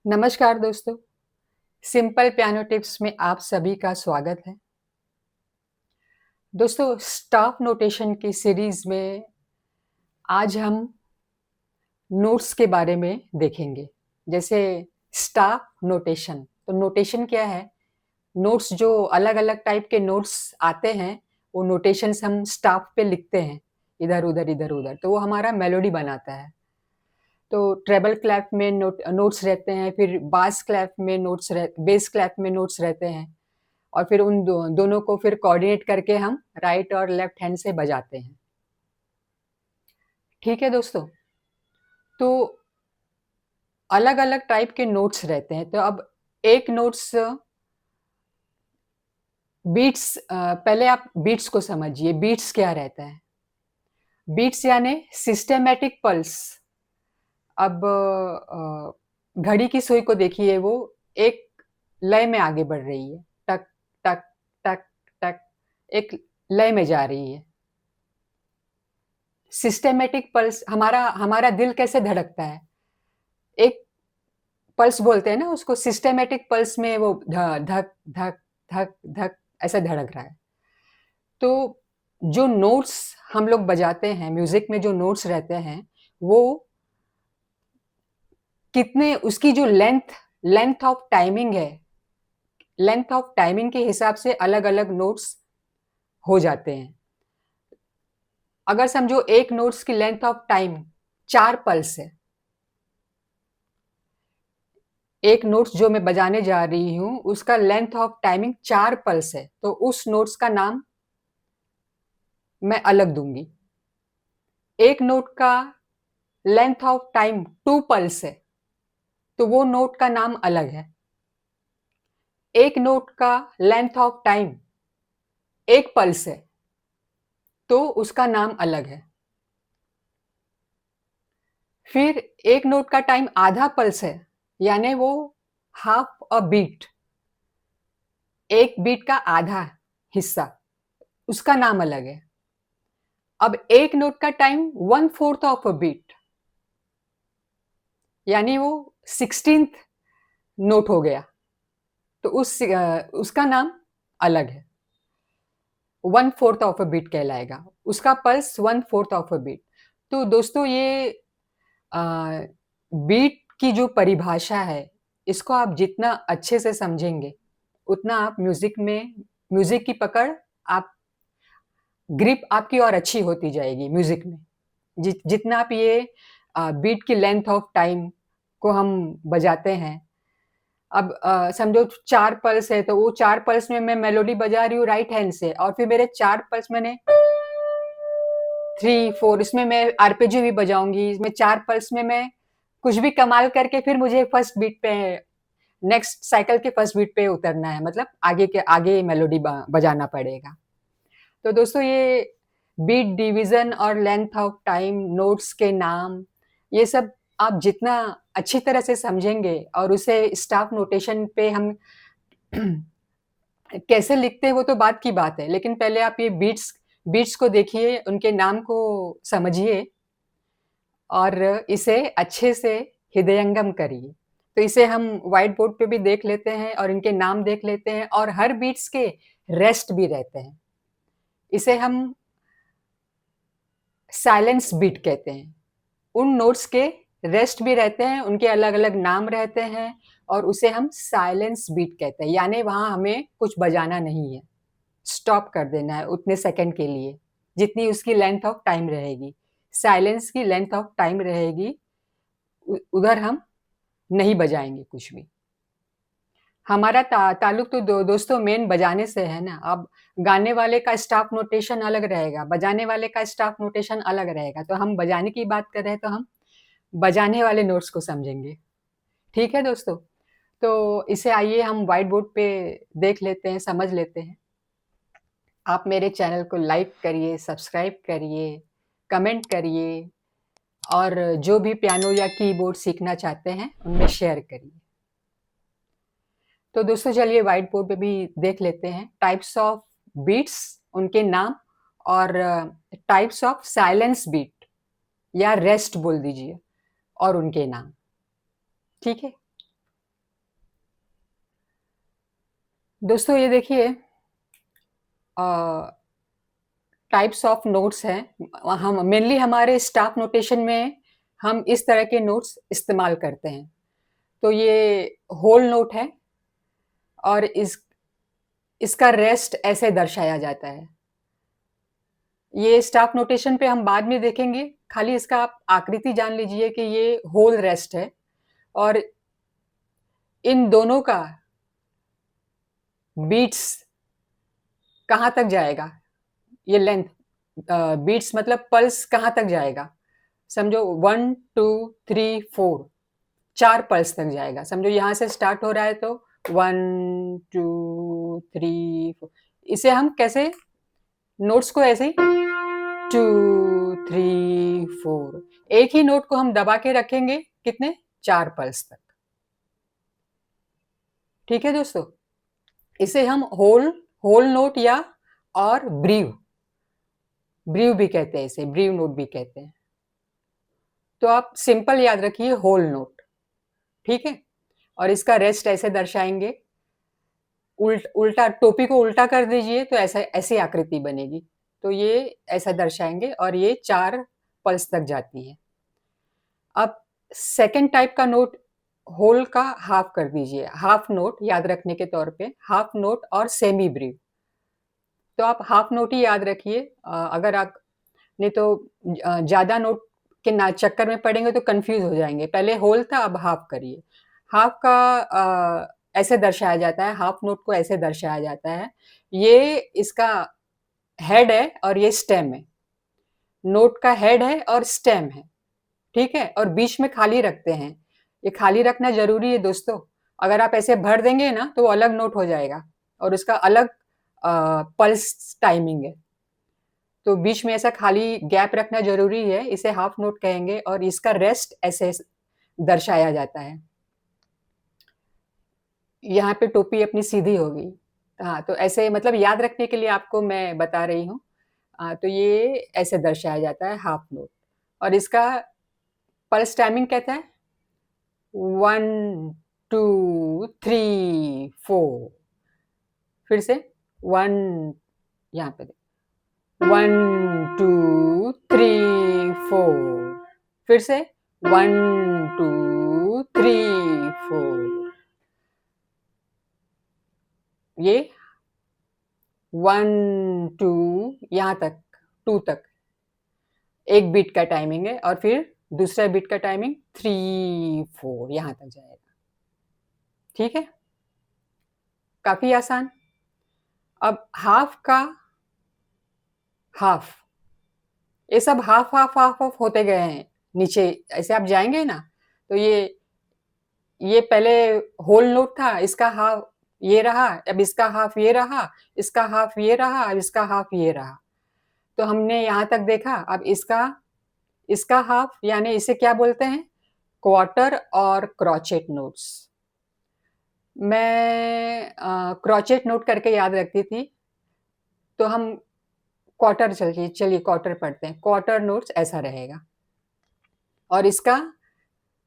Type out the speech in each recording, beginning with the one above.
नमस्कार दोस्तों, simple piano tips में आप सभी का स्वागत है। दोस्तों, स्टॉप नोटेशन की सीरीज़ में आज हम नोट्स के बारे में देखेंगे। जैसे स्टॉप नोटेशन, तो नोटेशन क्या है? नोट्स जो अलग-अलग टाइप के नोट्स आते हैं, वो नोटेशंस हम स्टॉप पे लिखते हैं, इधर-उधर, इधर-उधर, तो वो हमारा मेलोडी बनाता है। तो ट्रेबल क्लैप में नोट्स रहते हैं, फिर बास क्लैप में बेस क्लैप में नोट्स रहते हैं। और फिर उन दोनों को फिर कोऑर्डिनेट करके हम राइट और लेफ्ट हैंड से बजाते हैं। ठीक है दोस्तों? तो अलग-अलग टाइप के नोट्स रहते हैं। तो अब एक नोट्स पहले आप बीट्स को समझिए, बीट्स क्या रहता है? बीट्स यानी सिस्टमैटिक पल्स। अब घड़ी की सुई को देखिए, वो एक लय में आगे बढ़ रही है। टक, टक, टक, टक, एक लय में जा रही है। सिस्टेमेटिक पल्स, हमारा हमारा दिल कैसे धड़कता है? एक पल्स बोलते हैं ना उसको, सिस्टेमेटिक पल्स में वो धक धक धक धक ऐसा धड़क रहा है। तो जो नोट्स हम लोग बजाते हैं, म्यूजिक में जो नोट्स रहते हैं, वो कितने, उसकी जो लेंथ ऑफ टाइमिंग है, लेंथ ऑफ टाइमिंग के हिसाब से अलग अलग नोट्स हो जाते हैं। अगर समझो एक नोट्स की लेंथ ऑफ टाइम 4 पल्स है, एक नोट्स जो मैं बजाने जा रही हूँ, उसका लेंथ ऑफ टाइमिंग 4 पल्स है, तो उस नोट्स का नाम मैं अलग दूंगी। एक नोट का लेंथ ऑफ टाइम 2 पल्स है, तो वो नोट का नाम अलग है। एक नोट का लेंथ ऑफ टाइम 1 पल्स है, तो उसका नाम अलग है। फिर एक नोट का टाइम आधा पल्स है, यानी वो हाफ अ बीट, एक बीट का आधा हिस्सा, उसका नाम अलग है। अब एक नोट का टाइम 1/4 ऑफ अ बीट, यानी वो 16th नोट हो गया, तो उसका नाम अलग है, 1/4 ऑफ अ बीट कहलाएगा, उसका पल्स 1/4 ऑफ अ बीट। तो दोस्तों, ये बीट की जो परिभाषा है, इसको आप जितना अच्छे से समझेंगे, उतना आप म्यूजिक की पकड़, आप ग्रिप आपकी और अच्छी होती जाएगी म्यूजिक में। जितना आप ये बीट की लेंथ ऑफ टाइम को हम बजाते हैं। अब समझो 4 पल्स है, तो वो 4 पल्स में मैं मेलोडी बजा रही हूँ राइट हैंड से, और फिर मेरे 4 पल्स मैंने 3 4, इसमें मैं आरपेजी भी बजाऊंगी। इसमें 4 पल्स में मैं कुछ भी कमाल करके फिर मुझे फर्स्ट बीट पे, नेक्स्ट साइकिल के फर्स्ट बीट पे उतरना है, मतलब आगे मेलोडी बजाना पड़ेगा। तो दोस्तों, ये बीट डिवीजन और लेंथ ऑफ टाइम, नोट्स के नाम, ये सब आप जितना अच्छी तरह से समझेंगे, और उसे स्टाफ नोटेशन पे हम कैसे लिखते हैं वो तो बात की बात है, लेकिन पहले आप ये बीट्स बीट्स को देखिए, उनके नाम को समझिए, और इसे अच्छे से हृदयंगम करिए। तो इसे हम व्हाइट बोर्ड पे भी देख लेते हैं, और इनके नाम देख लेते हैं, और हर बीट्स के रेस्ट भी रहते हैं। इसे हम साइलेंस बीट कहते हैं। उन नोट्स के रेस्ट भी रहते हैं, उनके अलग-अलग नाम रहते हैं, और उसे हम साइलेंस बीट कहते हैं, यानी वहाँ हमें कुछ बजाना नहीं है, स्टॉप कर देना है उतने सेकंड के लिए, जितनी उसकी लेंथ ऑफ टाइम रहेगी। साइलेंस की लेंथ ऑफ टाइम रहेगी, उधर हम नहीं बजाएंगे कुछ भी। हमारा ताल्लुक तो दोस्तों मेन बजाने से है ना। अब गाने वाले का स्टाफ नोटेशन अलग रहेगा, बजाने वाले का स्टाफ नोटेशन अलग रहेगा। तो हम बजाने की बात कर रहे हैं, तो हम बजाने वाले नोट्स को समझेंगे। ठीक है दोस्तों? तो इसे आइए हम व्हाइट बोर्ड पे देख लेते हैं, समझ लेते हैं। आप मेरे चैनल को लाइक करिए, सब्सक्राइब करिए, कमेंट करिए, और जो भी पियानो या कीबोर्ड सीखना चाहते हैं, उनमें शेयर करिए। तो दोस्तों, चलिए व्हाइट बोर्ड पे भी देख लेते हैं टाइप्स ऑफ बीट्स, उनके नाम, और टाइप्स ऑफ साइलेंस बीट या रेस्ट बोल दीजिए, और उनके नाम। ठीक है? दोस्तों ये देखिए, टाइप्स ऑफ नोट्स हैं। हम मेनली हमारे स्टाफ नोटेशन में हम इस तरह के नोट्स इस्तेमाल करते हैं। तो ये होल नोट है और इसका रेस्ट ऐसे दर्शाया जाता है। ये स्टाफ नोटेशन पे हम बाद में देखेंगे, खाली इसका आप आकृति जान लीजिए कि ये होल रेस्ट है और इन दोनों का बीट्स कहाँ तक जाएगा, ये लेंथ, बीट्स मतलब पल्स कहाँ तक जाएगा। समझो 1 2 3 4 4 पल्स तक जाएगा। समझो यहाँ से स्टार्ट हो रहा है तो 1 2 3 4, इसे हम कैसे, नोट्स को ऐसे ही 2 3 4, एक ही नोट को हम दबा के रखेंगे कितने, 4 पल्स तक। ठीक है दोस्तों, इसे हम होल होल नोट या और ब्रीव ब्रीव भी कहते हैं, इसे ब्रीव नोट भी कहते हैं। तो आप सिंपल याद रखिए होल नोट, ठीक है। और इसका रेस्ट ऐसे दर्शाएंगे, उल्टा टोपी को उल्टा कर दीजिए तो ऐसा ऐसी आकृति बनेगी। तो ये ऐसा दर्शाएंगे और ये 4 पल्स तक जाती है। अब सेकंड टाइप का नोट, होल का हाफ कर दीजिए, हाफ नोट याद रखने के तौर पे, हाफ नोट और सेमी ब्रीव। तो आप हाफ नोट ही याद रखिए। अगर आप नहीं तो ज़्यादा नोट के ना चक्कर में पड़ेंगे तो कंफ्यूज हो जाएंगे। पहले होल था, अब हाफ करिए। हाफ का ऐसे दर्शाया जाता है, हाफ नोट को ऐसे दर्शाया जाता है। ये इसका हेड है और ये स्टेम है। नोट का हेड है और स्टेम है, ठीक है। और बीच में खाली रखते हैं, ये खाली रखना जरूरी है दोस्तों। अगर आप ऐसे भर देंगे ना तो वो अलग नोट हो जाएगा और उसका अलग पल्स टाइमिंग है। तो बीच में ऐसा खाली गैप रखना जरूरी है, इसे हाफ नोट कहेंगे और इसका रेस्ट ऐसे दर्शाया जाता है। यहाँ पे टोपी अपनी सीधी होगी। हाँ, तो ऐसे मतलब याद रखने के लिए आपको मैं बता रही हूँ। तो ये ऐसे दर्शाया जाता है हाफ नोट और इसका पल्स टाइमिंग कहता है 1 2 3 4। फिर से 1, यहाँ पे 1 2 3 4। फिर से 1 2 3 4। ये 1 2 यहाँ तक, 2 तक एक बीट का टाइमिंग है और फिर दूसरा बीट का टाइमिंग 3 4 यहाँ तक जाएगा। ठीक है, काफी आसान। अब हाफ का हाफ, ये सब हाफ हाफ हाफ हाफ होते गए हैं नीचे। ऐसे आप जाएंगे ना तो ये पहले होल नोट था, इसका हाफ ये रहा, अब इसका हाफ ये रहा, इसका हाफ ये रहा, अब इसका हाफ ये रहा। तो हमने यहाँ तक देखा। अब इसका इसका हाफ यानी इसे क्या बोलते हैं, क्वार्टर और क्रॉचेट नोट्स। मैं क्रॉचेट नोट करके याद रखती थी, तो हम क्वार्टर, चलिए चलिए क्वार्टर पढ़ते हैं। क्वार्टर नोट्स ऐसा रहेगा और इसका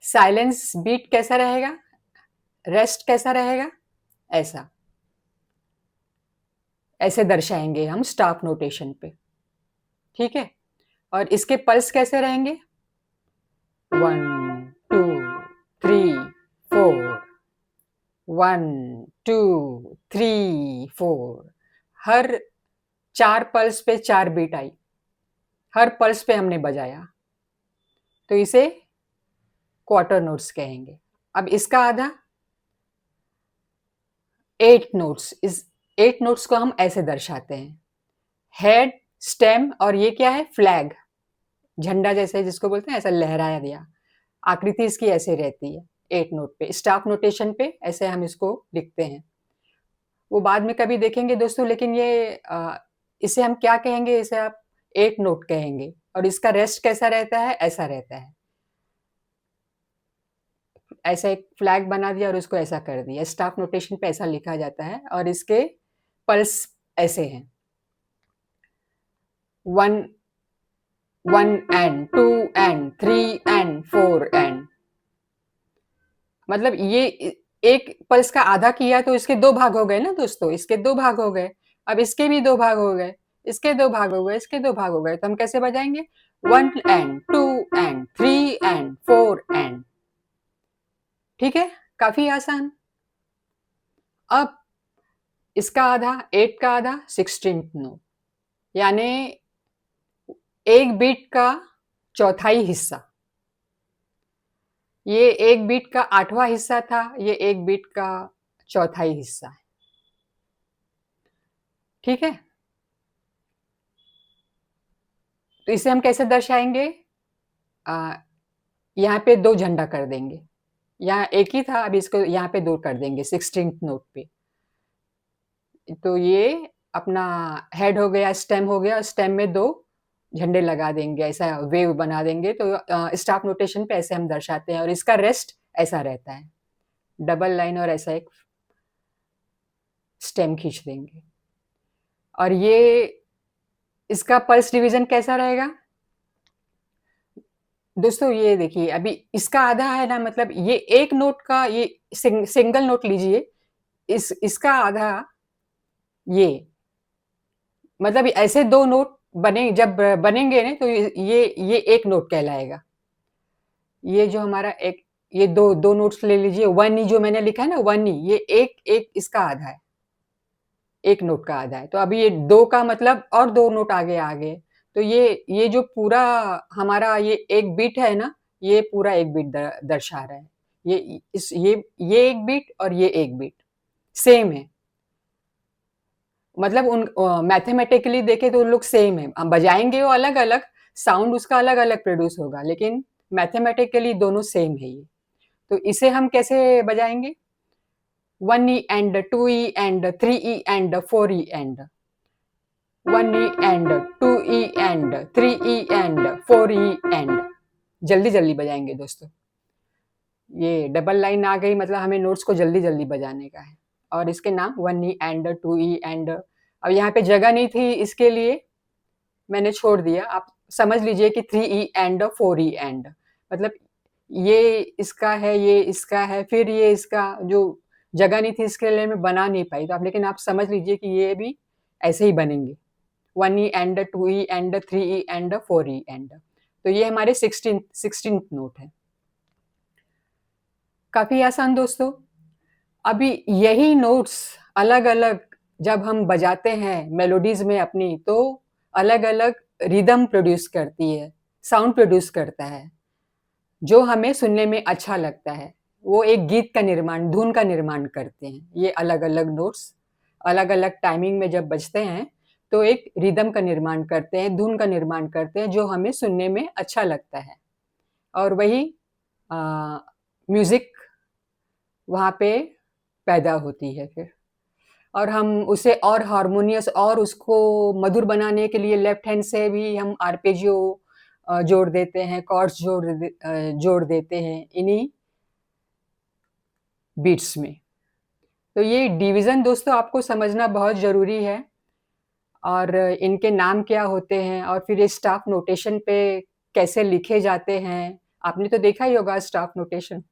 साइलेंस बीट कैसा रहेगा, रेस्ट कैसा रहेगा, ऐसा ऐसे दर्शाएंगे हम स्टाफ नोटेशन पे। ठीक है, और इसके पल्स कैसे रहेंगे, 1 2 3 4, 1 2 3 4। हर 4 पल्स पे 4 बीट आई, हर पल्स पे हमने बजाया, तो इसे क्वार्टर नोट्स कहेंगे। अब इसका आधा 8 नोट्स, इस 8 नोट्स को हम ऐसे दर्शाते हैं, हेड, स्टेम और ये क्या है, फ्लैग, झंडा जैसे जिसको बोलते हैं, ऐसा लहराया दिया। आकृति इसकी ऐसे रहती है 8 नोट पे। स्टाफ नोटेशन पे ऐसे हम इसको लिखते हैं, वो बाद में कभी देखेंगे दोस्तों। लेकिन ये इसे हम क्या कहेंगे, इसे आप 8 नोट कहेंगे और इसका रेस्ट कैसा रहता है, ऐसा रहता है। ऐसा एक फ्लैग बना दिया और उसको ऐसा कर दिया, स्टाफ नोटेशन पे ऐसा लिखा जाता है और इसके पल्स ऐसे हैं, 1 1 एंड 2 एंड 3 एंड 4 एंड। मतलब ये एक पल्स का आधा किया तो इसके 2 भाग हो गए ना दोस्तों, इसके 2 भाग हो गए। अब इसके भी 2 भाग हो गए, इसके 2 भाग हो गए, इसके 2 भाग हो गए, तो हम कैसे बजाएँगे? 1 एंड 2 एंड 3 एंड 4 एंड, ठीक है? काफ़ी आसान। अब इसका आधा, 8 का आधा 16th नोट, यानी एक बीट का चौथाई हिस्सा। ये एक बीट का 8वां हिस्सा था, ये एक बीट का चौथाई हिस्सा है। ठीक है? तो इसे हम कैसे दर्शाएँगे? यहाँ पे 2 झंडा कर देंगे। यहाँ एक ही था, अब इसको यहाँ पे 2 कर देंगे 16th नोट पे। तो ये अपना हेड हो गया, स्टेम हो गया, स्टेम में 2 झंडे लगा देंगे, ऐसा वेव बना देंगे। तो स्टाफ नोटेशन पे ऐसे हम दर्शाते हैं और इसका रेस्ट ऐसा रहता है। डबल लाइन और ऐसा एक स्टेम खींच देंगे। और ये इसका पल्स डिवीज़न कैसा रहेगा? दोस्तों ये देखिए, अभी इसका आधा है ना, मतलब ये एक नोट का ये सिंगल नोट लीजिए, इसका आधा ये, मतलब ऐसे 2 नोट बने, जब बनेंगे ना तो ये एक नोट कहलाएगा। ये जो हमारा एक, ये 2 नोट्स ले लीजिए, 1 ई जो मैंने लिखा है ना, 1 ई, ये एक इसका आधा है, 1 नोट का आधा है। तो अभी ये 2 का मतलब और 2 नोट आगे आ गए। तो ये जो पूरा हमारा ये एक बीट है ना, ये पूरा एक बीट दर्शा रहा है। ये एक बीट और ये एक बीट सेम है। मतलब मैथमेटिकली देखें तो उन लोग सेम है। हम बजाएँगे वो अलग-अलग, साउंड उसका अलग-अलग प्रोड्यूस होगा, लेकिन मैथमेटिकली दोनों सेम है ये। तो इसे हम कैसे बजाएँगे? 1 E and 2 E and 3 E and 4 E and, 1 E and 2 E and 3 E and 4 E and. जल्दी-जल्दी बजाएँगे दोस्तों। ये डबल लाइन आ गई, मतलब हमें नोट्स को जल्दी-जल्दी बजाने का है। और इसके नाम 1 ई एंड 2 ई एंड, अब यहाँ पे जगह नहीं थी इसके लिए मैंने छोड़ दिया। आप समझ लीजिए कि 3 ई एंड 4 ई एंड, मतलब ये इसका है, ये इसका है, फिर ये इसका, जो जगह नहीं थी इसके लिए मैं बना नहीं पाई। तो आप, लेकिन आप समझ लीजिए कि ये भी ऐसे ही बनेंगे। 1 E and 2 E and 3 E and 4 E and. तो ये हमारे 16th नोट है। काफ़ी आसान दोस्तों। अभी यही नोट्स अलग-अलग जब हम बजाते हैं मेलोडीज़ में अपनी, तो अलग-अलग रिदम प्रोड्यूस करती है, साउंड प्रोड्यूस करता है, जो हमें सुनने में अच्छा लगता है। वो एक गीत का निर्माण, धुन का निर्माण करते हैं। ये अलग-अलग नोट्स, अलग-अलग टाइमिंग में जब बजते हैं, तो एक रिदम का निर्माण करते हैं, धुन का निर्माण करते हैं, जो हमें सुनने में अच्छा लगता है। और वही अ, म्यूज़िक वहाँ पे पैदा होती है फिर। और हम उसे और हार्मोनियस और उसको मधुर बनाने के लिए लेफ्ट हैंड से भी हम आर्पेजियो जोड़ देते हैं, कॉर्ड्स जोड़ देते हैं इन्हीं बीट्स में। तो ये डिवीज़न दोस्तों आपको समझना बहुत ज़रूरी है, और इनके नाम क्या होते हैं और फिर ये स्टाफ नोटेशन पे कैसे लिखे जाते हैं। आपने तो देखा ही होगा स्टाफ नोटेशन।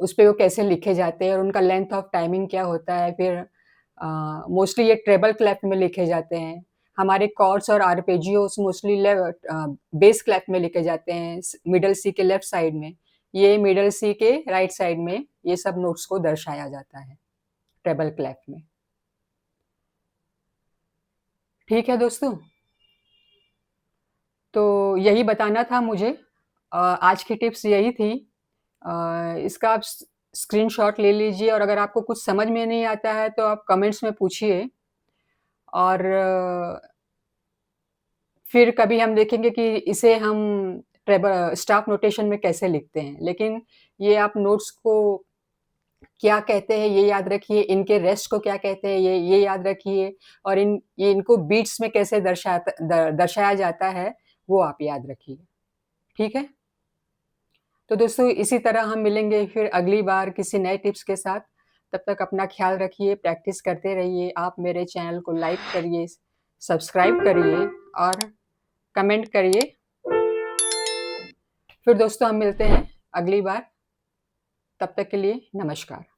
उस पे वो कैसे लिखे जाते हैं और उनका लेंथ ऑफ टाइमिंग क्या होता है। फिर मोस्टली ये ट्रेबल क्लेफ में लिखे जाते हैं। हमारे कॉर्ड्स और आर्पेजियोस मोस्टली बेस क्लेफ में लिखे जाते हैं, मिडल सी के लेफ्ट साइड में। ये मिडल सी के राइट साइड में ये सब नोट्स को दर्शाया जाता है ट्रेबल क्लेफ में। ठीक है दोस्तों, तो यही बताना था मुझे। आज की टिप्स यही थी। इसका आप स्क्रीनशॉट ले लीजिए, और अगर आपको कुछ समझ में नहीं आता है तो आप कमेंट्स में पूछिए। और फिर कभी हम देखेंगे कि इसे हम स्टाफ नोटेशन में कैसे लिखते हैं। लेकिन ये आप नोट्स को क्या कहते हैं ये याद रखिए, इनके रेस्ट को क्या कहते हैं ये याद रखिए, और इनको बीट्स में कैसे दर्शाया जाता है वो आप याद रखिए। ठीक है? तो दोस्तों इसी तरह हम मिलेंगे फिर अगली बार किसी नए टिप्स के साथ। तब तक अपना ख्याल रखिए, प्रैक्टिस करते रहिए। आप मेरे चैनल को लाइक करिए, सब्सक्राइब करिए और कमेंट करिए। फिर दोस्तों हम मिलते हैं अगली बार। तब तक के लिए नमस्कार।